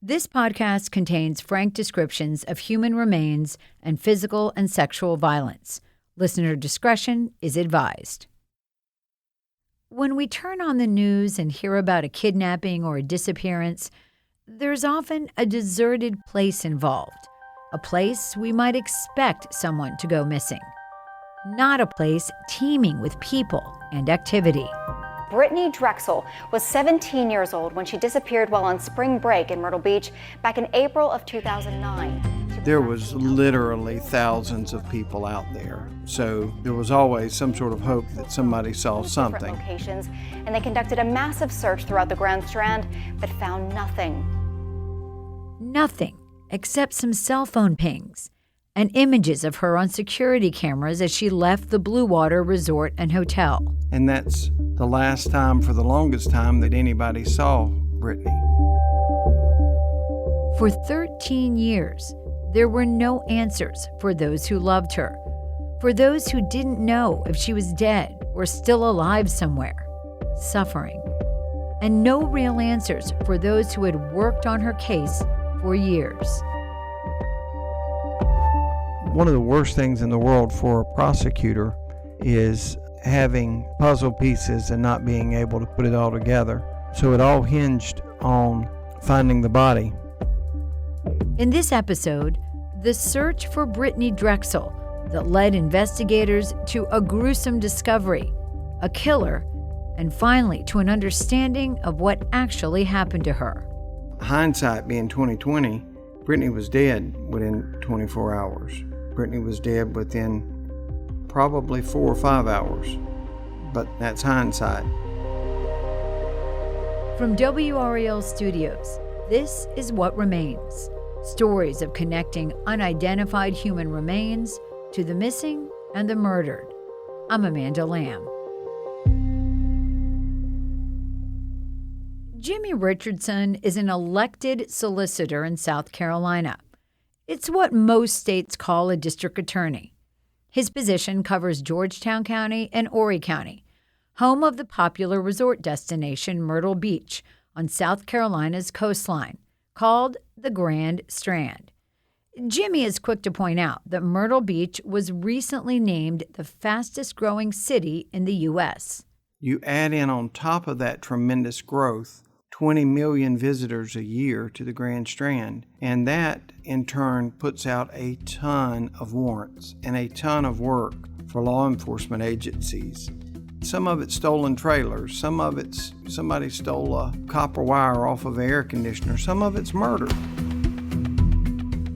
This podcast contains frank descriptions of human remains and physical and sexual violence. Listener discretion is advised. When we turn on the news and hear about a kidnapping or a disappearance, there's often a deserted place involved, a place we might expect someone to go missing, not a place teeming with people and activity. Brittanee Drexel was 17 years old when she disappeared while on spring break in Myrtle Beach back in April of 2009. There was literally thousands of people out there, so there was always some sort of hope that somebody saw something. Locations, and they conducted a massive search throughout the Grand Strand, but found nothing. Nothing except some cell phone pings and images of her on security cameras as she left the Blue Water Resort and Hotel. And that's the last time, for the longest time, that anybody saw Brittanee. For 13 years, there were no answers for those who loved her, for those who didn't know if she was dead or still alive somewhere, suffering, and no real answers for those who had worked on her case for years. One of the worst things in the world for a prosecutor is having puzzle pieces and not being able to put it all together. So it all hinged on finding the body. In this episode, the search for Brittanee Drexel that led investigators to a gruesome discovery, a killer, and finally to an understanding of what actually happened to her. Hindsight being 2020, Brittanee was dead within 24 hours. Brittanee was dead within probably 4 or 5 hours, but that's hindsight. From WRAL Studios, this is What Remains. Stories of connecting unidentified human remains to the missing and the murdered. I'm Amanda Lamb. Jimmy Richardson is an elected solicitor in South Carolina. It's what most states call a district attorney. His position covers Georgetown County and Horry County, home of the popular resort destination Myrtle Beach on South Carolina's coastline, called the Grand Strand. Jimmy is quick to point out that Myrtle Beach was recently named the fastest growing city in the U.S. You add in on top of that tremendous growth 20 million visitors a year to the Grand Strand, and that in turn puts out a ton of warrants and a ton of work for law enforcement agencies. Some of it's stolen trailers, some of it's somebody stole a copper wire off of an air conditioner, some of it's murder.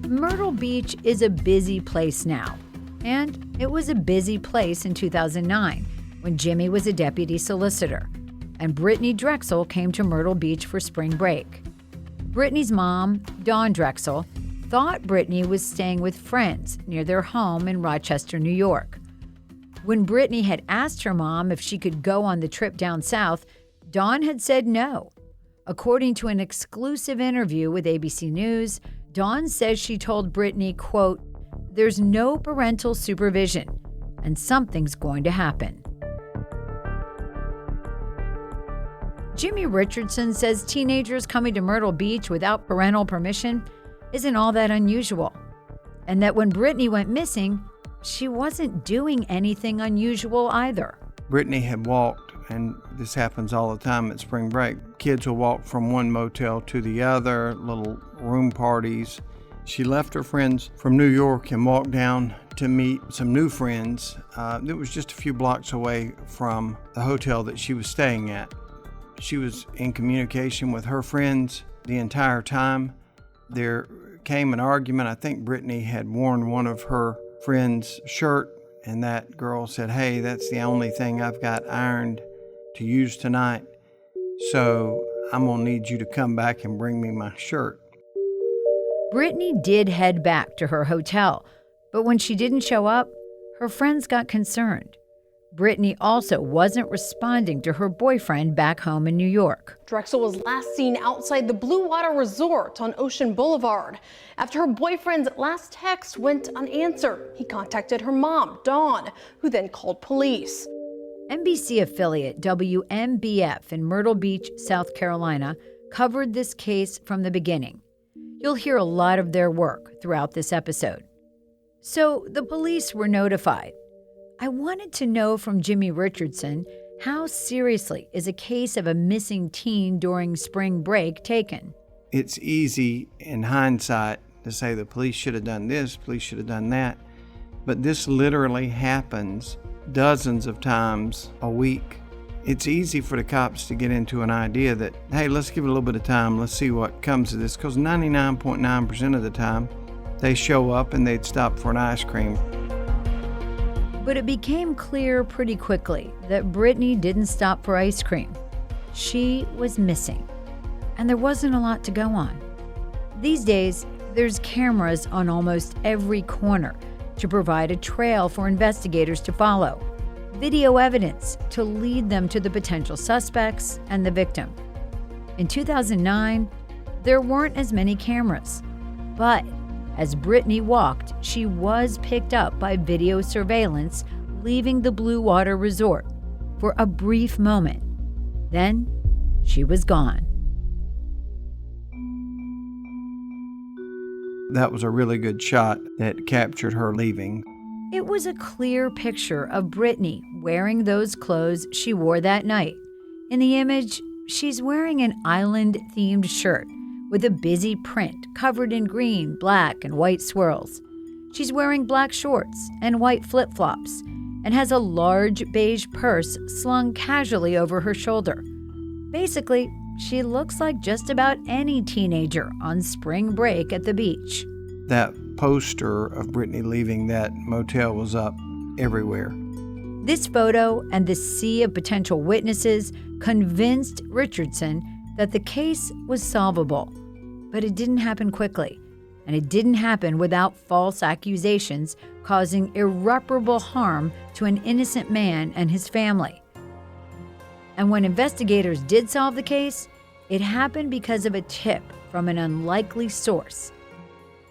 Myrtle Beach is a busy place now, and it was a busy place in 2009 when Jimmy was a deputy solicitor and Brittanee Drexel came to Myrtle Beach for spring break. Brittanee's mom, Dawn Drexel, thought Brittanee was staying with friends near their home in Rochester, New York. When Brittanee had asked her mom if she could go on the trip down south, Dawn had said no. According to an exclusive interview with ABC News, Dawn says she told Brittanee, quote, "There's no parental supervision, and something's going to happen." Jimmy Richardson says teenagers coming to Myrtle Beach without parental permission isn't all that unusual, and that when Brittanee went missing, she wasn't doing anything unusual either. Brittanee had walked, and this happens all the time at spring break. Kids will walk from one motel to the other, little room parties. She left her friends from New York and walked down to meet some new friends. It was just a few blocks away from the hotel that she was staying at. She was in communication with her friends the entire time. There came an argument. I think Brittanee had worn one of her friend's shirt, and that girl said, "Hey, that's the only thing I've got ironed to use tonight, so I'm gonna need you to come back and bring me my shirt." Brittanee did head back to her hotel, but when she didn't show up, her friends got concerned. Brittanee also wasn't responding to her boyfriend back home in New York. Drexel was last seen outside the Blue Water Resort on Ocean Boulevard. After her boyfriend's last text went unanswered, he contacted her mom, Dawn, who then called police. NBC affiliate WMBF in Myrtle Beach, South Carolina, covered this case from the beginning. You'll hear a lot of their work throughout this episode. So the police were notified. I wanted to know from Jimmy Richardson, how seriously is a case of a missing teen during spring break taken? It's easy in hindsight to say the police should have done this, police should have done that, but this literally happens dozens of times a week. It's easy for the cops to get into an idea that, hey, let's give it a little bit of time, let's see what comes of this, because 99.9% of the time, they show up and they'd stop for an ice cream. But it became clear pretty quickly that Brittanee didn't stop for ice cream. She was missing, and there wasn't a lot to go on. These days, there's cameras on almost every corner to provide a trail for investigators to follow, video evidence to lead them to the potential suspects and the victim. In 2009, there weren't as many cameras, but as Brittanee walked, she was picked up by video surveillance leaving the Blue Water Resort for a brief moment. Then she was gone. That was a really good shot that captured her leaving. It was a clear picture of Brittanee wearing those clothes she wore that night. In the image, she's wearing an island-themed shirt with a busy print covered in green, black, and white swirls. She's wearing black shorts and white flip-flops and has a large beige purse slung casually over her shoulder. Basically, she looks like just about any teenager on spring break at the beach. That poster of Brittanee leaving that motel was up everywhere. This photo and the sea of potential witnesses convinced Richardson that the case was solvable. But it didn't happen quickly, and it didn't happen without false accusations causing irreparable harm to an innocent man and his family. And when investigators did solve the case, it happened because of a tip from an unlikely source.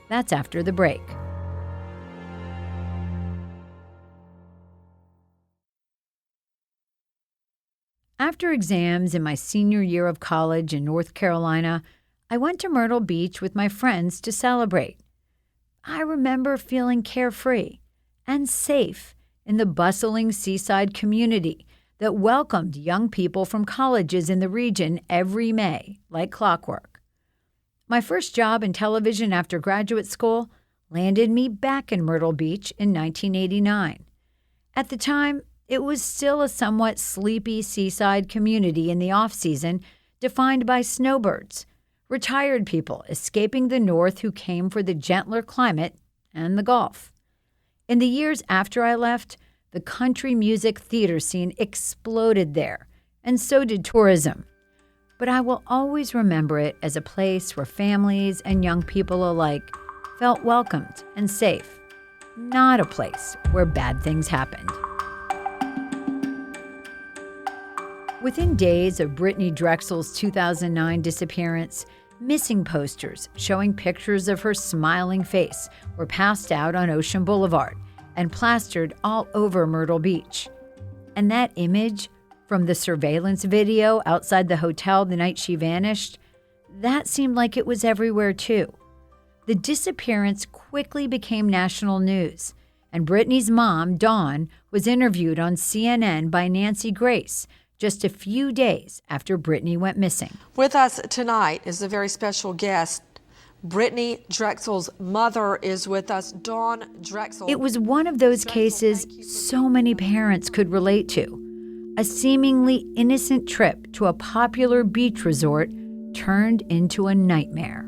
That's after the break. After exams in my senior year of college in North Carolina, I went to Myrtle Beach with my friends to celebrate. I remember feeling carefree and safe in the bustling seaside community that welcomed young people from colleges in the region every May, like clockwork. My first job in television after graduate school landed me back in Myrtle Beach in 1989. At the time, it was still a somewhat sleepy seaside community in the off-season defined by snowbirds, retired people escaping the north who came for the gentler climate and the golf. In the years after I left, the country music theater scene exploded there, and so did tourism. But I will always remember it as a place where families and young people alike felt welcomed and safe, not a place where bad things happened. Within days of Brittanee Drexel's 2009 disappearance, missing posters showing pictures of her smiling face were passed out on Ocean Boulevard and plastered all over Myrtle Beach. And that image from the surveillance video outside the hotel the night she vanished, that seemed like it was everywhere too. The disappearance quickly became national news, and Brittanee's mom, Dawn, was interviewed on CNN by Nancy Grace just a few days after Brittanee went missing. With us tonight is a very special guest. Brittanee Drexel's mother is with us, Dawn Drexel. It was one of those cases so many parents could relate to. A seemingly innocent trip to a popular beach resort turned into a nightmare.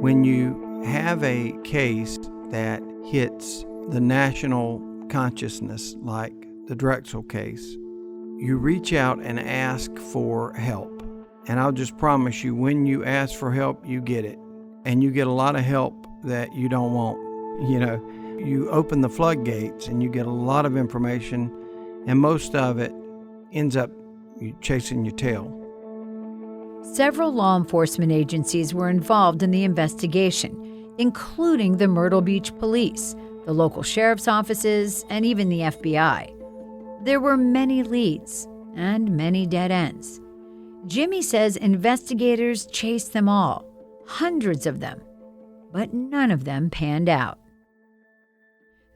When you have a case that hits the national consciousness like the Drexel case, you reach out and ask for help. And I'll just promise you, when you ask for help, you get it. And you get a lot of help that you don't want. You know, you open the floodgates and you get a lot of information, and most of it ends up chasing your tail. Several law enforcement agencies were involved in the investigation, including the Myrtle Beach Police, the local sheriff's offices, and even the FBI. There were many leads and many dead ends. Jimmy says investigators chased them all, hundreds of them, but none of them panned out.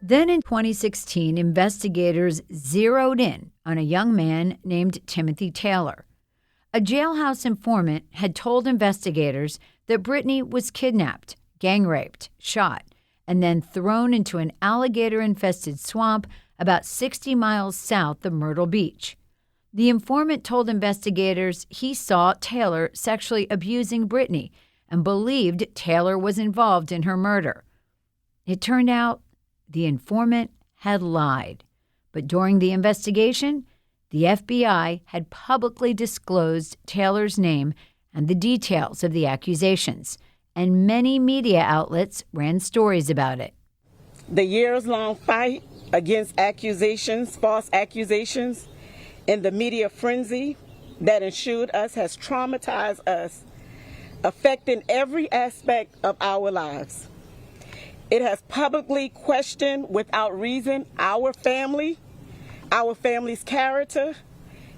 Then in 2016, investigators zeroed in on a young man named Timothy Taylor. A jailhouse informant had told investigators that Brittanee was kidnapped, gang raped, shot, and then thrown into an alligator-infested swamp about 60 miles south of Myrtle Beach. The informant told investigators he saw Taylor sexually abusing Brittanee and believed Taylor was involved in her murder. It turned out the informant had lied, but during the investigation, the FBI had publicly disclosed Taylor's name and the details of the accusations, and many media outlets ran stories about it. The years-long fight against accusations, false accusations, and the media frenzy that ensued us has traumatized us, affecting every aspect of our lives. It has publicly questioned without reason our family's character,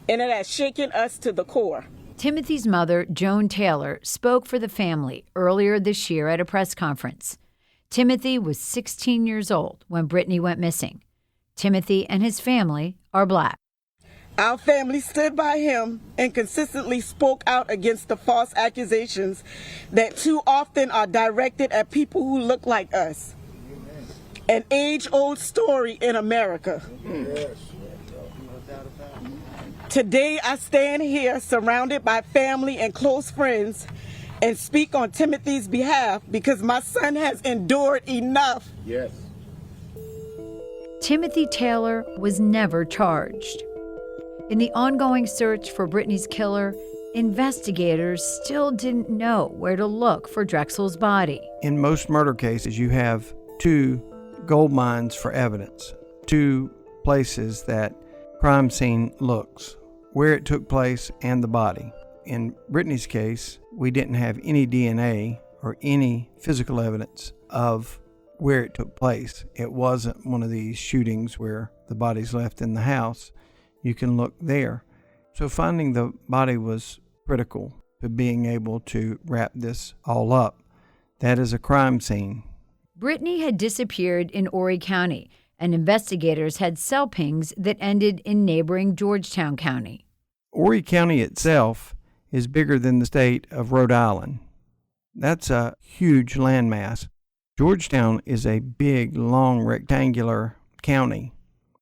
and it has shaken us to the core. Timothy's mother, Joan Taylor, spoke for the family earlier this year at a press conference. Timothy was 16 years old when Brittanee went missing. Timothy and his family are Black. Our family stood by him and consistently spoke out against the false accusations that too often are directed at people who look like us. An age-old story in America. Today I stand here surrounded by family and close friends and speak on Timothy's behalf because my son has endured enough. Yes. Timothy Taylor was never charged. In the ongoing search for Brittanee's killer, investigators still didn't know where to look for Drexel's body. In most murder cases, you have two gold mines for evidence, two places that crime scene looks, where it took place and the body. In Brittanee's case, we didn't have any DNA or any physical evidence of where it took place. It wasn't one of these shootings where the body's left in the house. You can look there. So finding the body was critical to being able to wrap this all up. That is a crime scene. Brittanee had disappeared in Horry County, and investigators had cell pings that ended in neighboring Georgetown County. Horry County itself is bigger than the state of Rhode Island. That's a huge landmass. Georgetown is a big, long, rectangular county.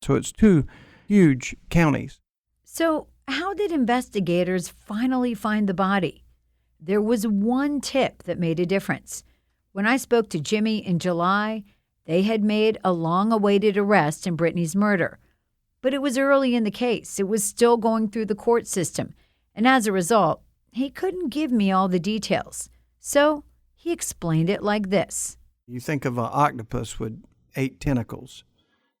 So it's two huge counties. So how did investigators finally find the body? There was one tip that made a difference. When I spoke to Jimmy in July, they had made a long-awaited arrest in Brittanee's murder. But it was early in the case. It was still going through the court system. And as a result, he couldn't give me all the details. So he explained it like this. You think of an octopus with 8 tentacles.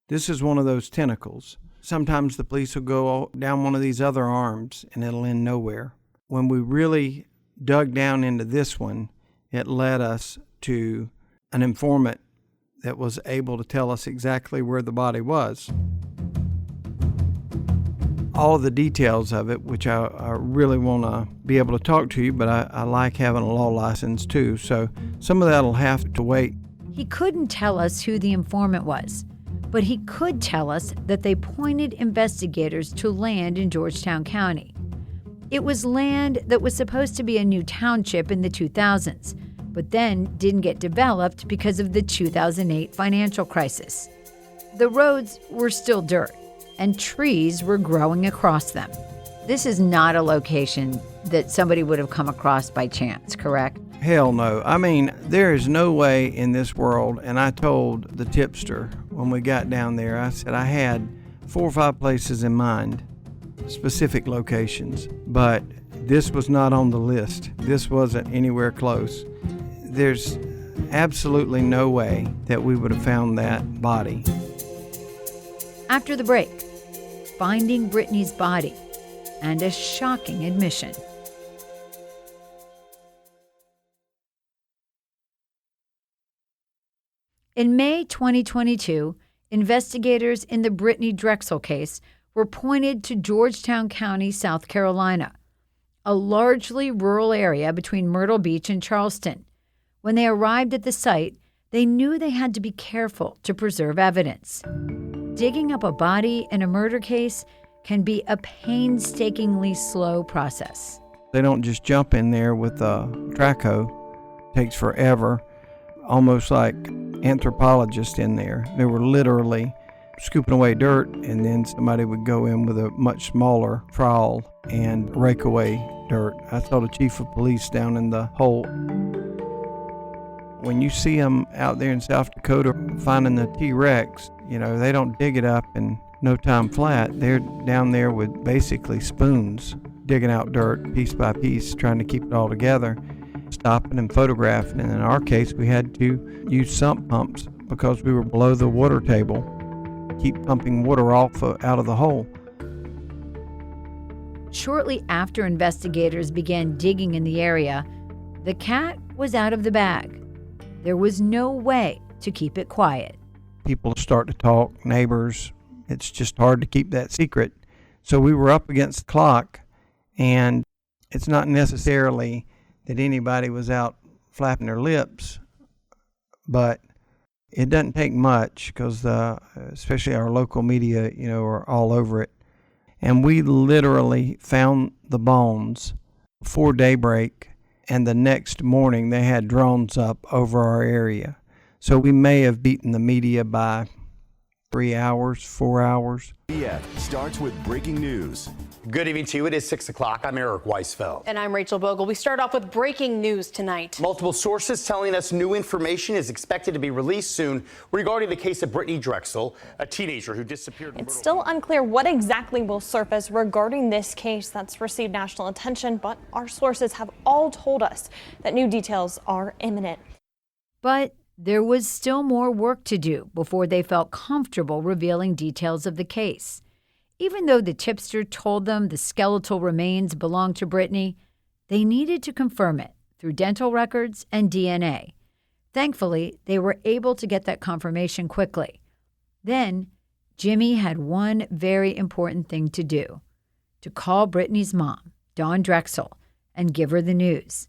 This is one of those tentacles. Sometimes the police will go down one of these other arms and it'll end nowhere. When we really dug down into this one, it led us to an informant that was able to tell us exactly where the body was. All of the details of it, which I really want to be able to talk to you, but I like having a law license too, so some of that will have to wait. He couldn't tell us who the informant was, but he could tell us that they pointed investigators to land in Georgetown County. It was land that was supposed to be a new township in the 2000s, but then didn't get developed because of the 2008 financial crisis. The roads were still dirt, and trees were growing across them. This is not a location that somebody would have come across by chance, correct? Hell no. I mean, there is no way in this world, and I told the tipster when we got down there, I said I had 4 or 5 places in mind, specific locations, but this was not on the list. This wasn't anywhere close. There's absolutely no way that we would have found that body. After the break, finding Brittanee's body and a shocking admission. In May 2022, investigators in the Brittanee Drexel case were pointed to Georgetown County, South Carolina. a largely rural area between Myrtle Beach and Charleston. When they arrived at the site, they knew they had to be careful to preserve evidence. Digging up a body in a murder case can be a painstakingly slow process. They don't just jump in there with a track hoe. It takes forever, almost like anthropologists in there. They were literally scooping away dirt, and then somebody would go in with a much smaller trowel and rake away dirt. I saw the chief of police down in the hole. When you see them out there in South Dakota finding the T-Rex, they don't dig it up in no time flat. They're down there with basically spoons, digging out dirt piece by piece, trying to keep it all together, stopping and photographing. And in our case, we had to use sump pumps because we were below the water table, keep pumping water out of the hole. Shortly after investigators began digging in the area, the cat was out of the bag. There was no way to keep it quiet. People start to talk, neighbors. It's just hard to keep that secret. So we were up against the clock, and it's not necessarily that anybody was out flapping their lips, but it doesn't take much because especially our local media, are all over it. And we literally found the bones before daybreak, and the next morning they had drones up over our area. So we may have beaten the media by 3 hours, 4 hours. Starts with breaking news. Good evening to you. It is 6 o'clock. I'm Eric Weisfeld. And I'm Rachel Bogle. We start off with breaking news tonight. Multiple sources telling us new information is expected to be released soon regarding the case of Brittanee Drexel, a teenager who disappeared. It's still unclear what exactly will surface regarding this case that's received national attention, but our sources have all told us that new details are imminent. But there was still more work to do before they felt comfortable revealing details of the case. Even though the tipster told them the skeletal remains belonged to Brittanee, they needed to confirm it through dental records and DNA. Thankfully, they were able to get that confirmation quickly. Then, Jimmy had one very important thing to do: to call Brittanee's mom, Dawn Drexel, and give her the news.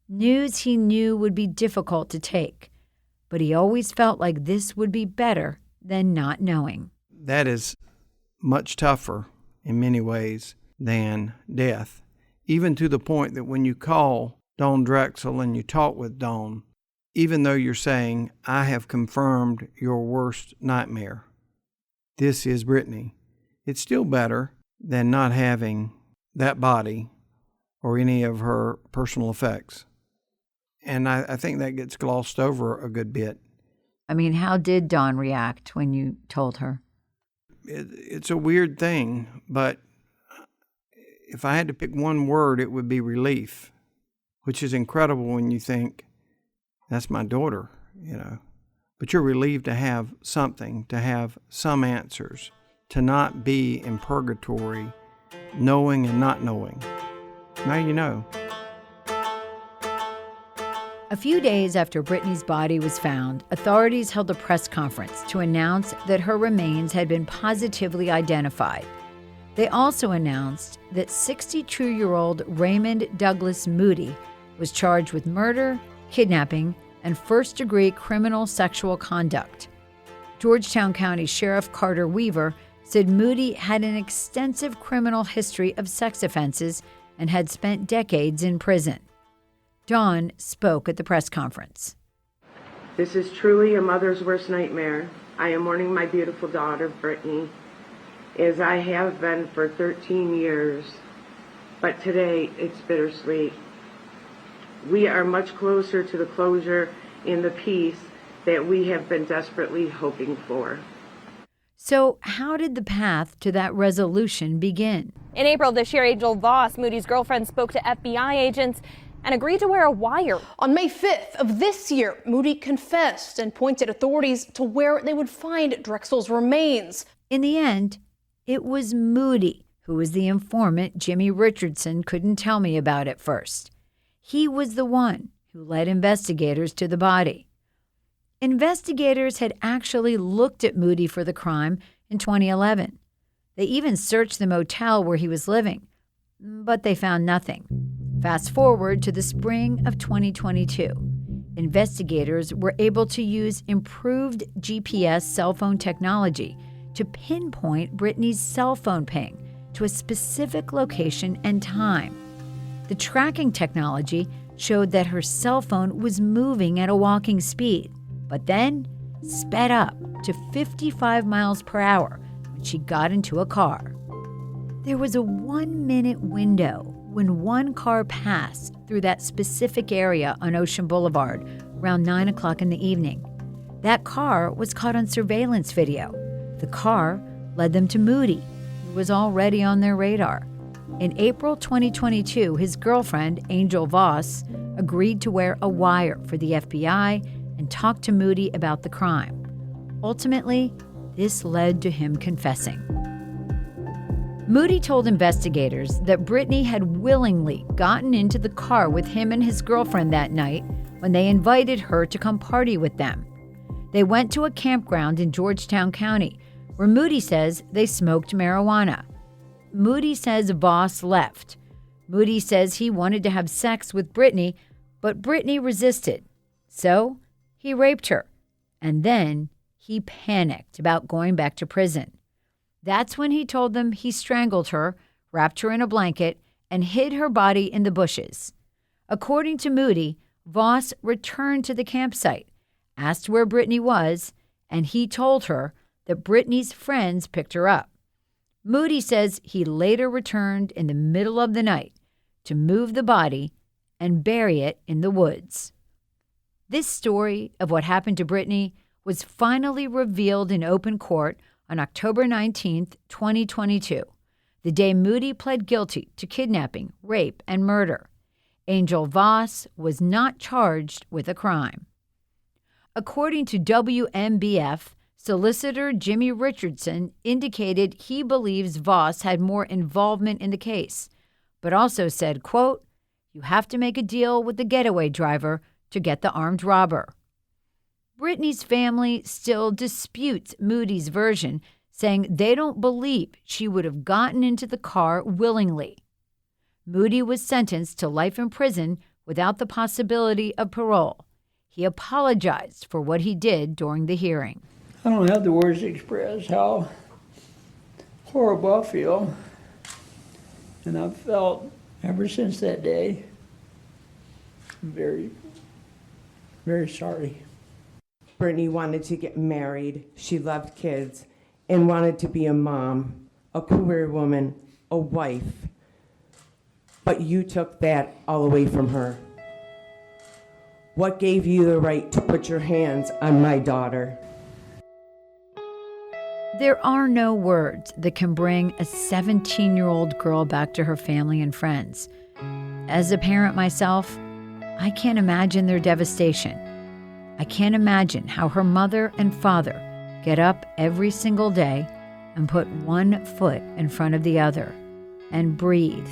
News he knew would be difficult to take, but he always felt like this would be better than not knowing. That is much tougher in many ways than death, even to the point that when you call Dawn Drexel and you talk with Dawn, even though you're saying, I have confirmed your worst nightmare, this is Brittanee, it's still better than not having that body or any of her personal effects. And I think that gets glossed over a good bit. I mean, how did Dawn react when you told her? It's a weird thing, but if I had to pick one word, it would be relief, which is incredible when you think, that's my daughter, But you're relieved to have something, to have some answers, to not be in purgatory, knowing and not knowing. Now you know. A few days after Brittanee's body was found, authorities held a press conference to announce that her remains had been positively identified. They also announced that 62-year-old Raymond Douglas Moody was charged with murder, kidnapping, and first-degree criminal sexual conduct. Georgetown County Sheriff Carter Weaver said Moody had an extensive criminal history of sex offenses and had spent decades in prison. Dawn spoke at the press conference. This is truly a mother's worst nightmare. I am mourning my beautiful daughter, Brittanee, as I have been for 13 years. But today, it's bittersweet. We are much closer to the closure and the peace that we have been desperately hoping for. So how did the path to that resolution begin? In April this year, Angel Voss, Moody's girlfriend, spoke to FBI agents and agreed to wear a wire. On May 5th of this year, Moody confessed and pointed authorities to where they would find Drexel's remains. In the end, it was Moody who was the informant Jimmy Richardson couldn't tell me about at first. He was the one who led investigators to the body. Investigators had actually looked at Moody for the crime in 2011. They even searched the motel where he was living. but they found nothing. Fast forward to the spring of 2022. Investigators were able to use improved GPS cell phone technology to pinpoint Brittanee's cell phone ping to a specific location and time. The tracking technology showed that her cell phone was moving at a walking speed, but then sped up to 55 miles per hour when she got into a car. There was a 1-minute window when one car passed through that specific area on Ocean Boulevard around 9 o'clock in the evening. That car was caught on surveillance video. The car led them to Moody, who was already on their radar. In April 2022, his girlfriend, Angel Voss, agreed to wear a wire for the FBI and talk to Moody about the crime. Ultimately, this led to him confessing. Moody told investigators that Brittanee had willingly gotten into the car with him and his girlfriend that night when they invited her to come party with them. They went to a campground in Georgetown County, where Moody says they smoked marijuana. Moody says Voss left. Moody says he wanted to have sex with Brittanee, but Brittanee resisted. So he raped her. And then he panicked about going back to prison. That's when he told them he strangled her, wrapped her in a blanket, and hid her body in the bushes. According to Moody, Voss returned to the campsite, asked where Brittanee was, and he told her that Brittanee's friends picked her up. Moody says he later returned in the middle of the night to move the body and bury it in the woods. This story of what happened to Brittanee was finally revealed in open court on October 19, 2022, the day Moody pled guilty to kidnapping, rape, and murder. Angel Voss was not charged with a crime. According to WMBF, Solicitor Jimmy Richardson indicated he believes Voss had more involvement in the case, but also said, quote, "You have to make a deal with the getaway driver to get the armed robber." Brittanee's family still disputes Moody's version, saying they don't believe she would have gotten into the car willingly. Moody was sentenced to life in prison without the possibility of parole. He apologized for what he did during the hearing. I don't have the words to express how horrible I feel. And I've felt ever since that day very, very sorry. Brittanee wanted to get married. She loved kids and wanted to be a mom, a career woman, a wife. But you took that all away from her. What gave you the right to put your hands on my daughter? There are no words that can bring a 17-year-old girl back to her family and friends. As a parent myself, I can't imagine their devastation. I can't imagine how her mother and father get up every single day and put one foot in front of the other and breathe,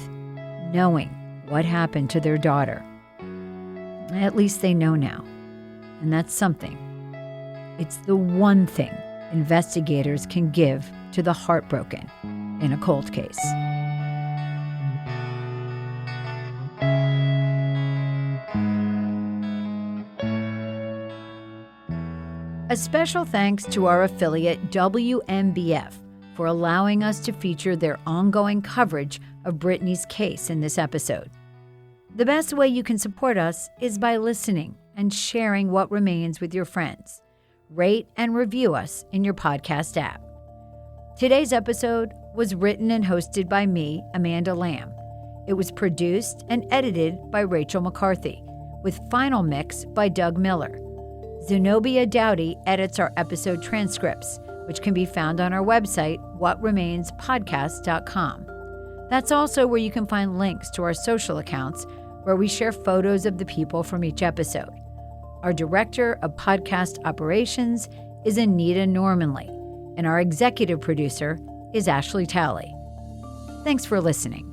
knowing what happened to their daughter. At least they know now, and that's something. It's the one thing investigators can give to the heartbroken in a cold case. A special thanks to our affiliate WMBF for allowing us to feature their ongoing coverage of Brittanee's case in this episode. The best way you can support us is by listening and sharing What Remains with your friends. Rate and review us in your podcast app. Today's episode was written and hosted by me, Amanda Lamb. It was produced and edited by Rachel McCarthy, with final mix by Doug Miller. Zenobia Dowdy edits our episode transcripts, which can be found on our website, whatremainspodcast.com. That's also where you can find links to our social accounts, where we share photos of the people from each episode. Our director of podcast operations is Anita Normanley, and our executive producer is Ashley Talley. Thanks for listening.